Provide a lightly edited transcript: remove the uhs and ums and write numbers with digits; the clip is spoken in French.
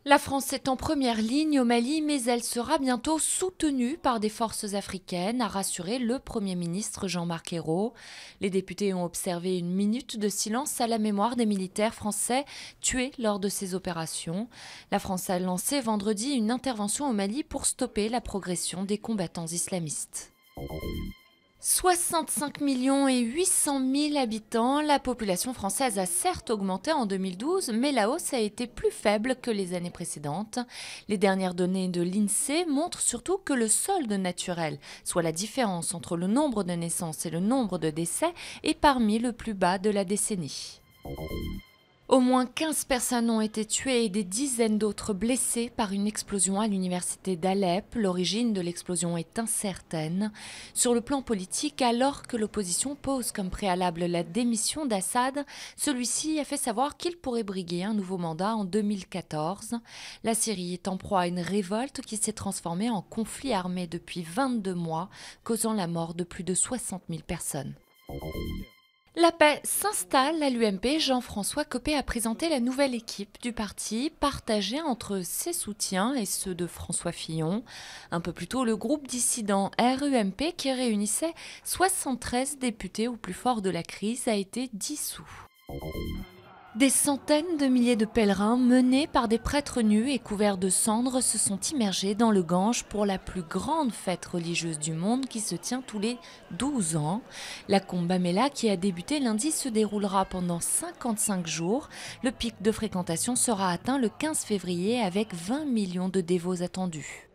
La France est en première ligne au Mali, mais elle sera bientôt soutenue par des forces africaines, a rassuré le Premier ministre Jean-Marc Ayrault. Les députés ont observé une minute de silence à la mémoire des militaires français tués lors de ces opérations. La France a lancé vendredi une intervention au Mali pour stopper la progression des combattants islamistes. 65 millions et 800 000 habitants, la population française a certes augmenté en 2012, mais la hausse a été plus faible que les années précédentes. Les dernières données de l'INSEE montrent surtout que le solde naturel, soit la différence entre le nombre de naissances et le nombre de décès, est parmi le plus bas de la décennie. Au moins 15 personnes ont été tuées et des dizaines d'autres blessées par une explosion à l'université d'Alep. L'origine de l'explosion est incertaine. Sur le plan politique, alors que l'opposition pose comme préalable la démission d'Assad, celui-ci a fait savoir qu'il pourrait briguer un nouveau mandat en 2014. La Syrie est en proie à une révolte qui s'est transformée en conflit armé depuis 22 mois, causant la mort de plus de 60 000 personnes. La paix s'installe à l'UMP. Jean-François Copé a présenté la nouvelle équipe du parti, partagée entre ses soutiens et ceux de François Fillon. Un peu plus tôt, le groupe dissident RUMP, qui réunissait 73 députés au plus fort de la crise, a été dissous. Des centaines de milliers de pèlerins menés par des prêtres nus et couverts de cendres se sont immergés dans le Gange pour la plus grande fête religieuse du monde qui se tient tous les 12 ans. La Kumbh Mela, qui a débuté lundi, se déroulera pendant 55 jours. Le pic de fréquentation sera atteint le 15 février avec 20 millions de dévots attendus.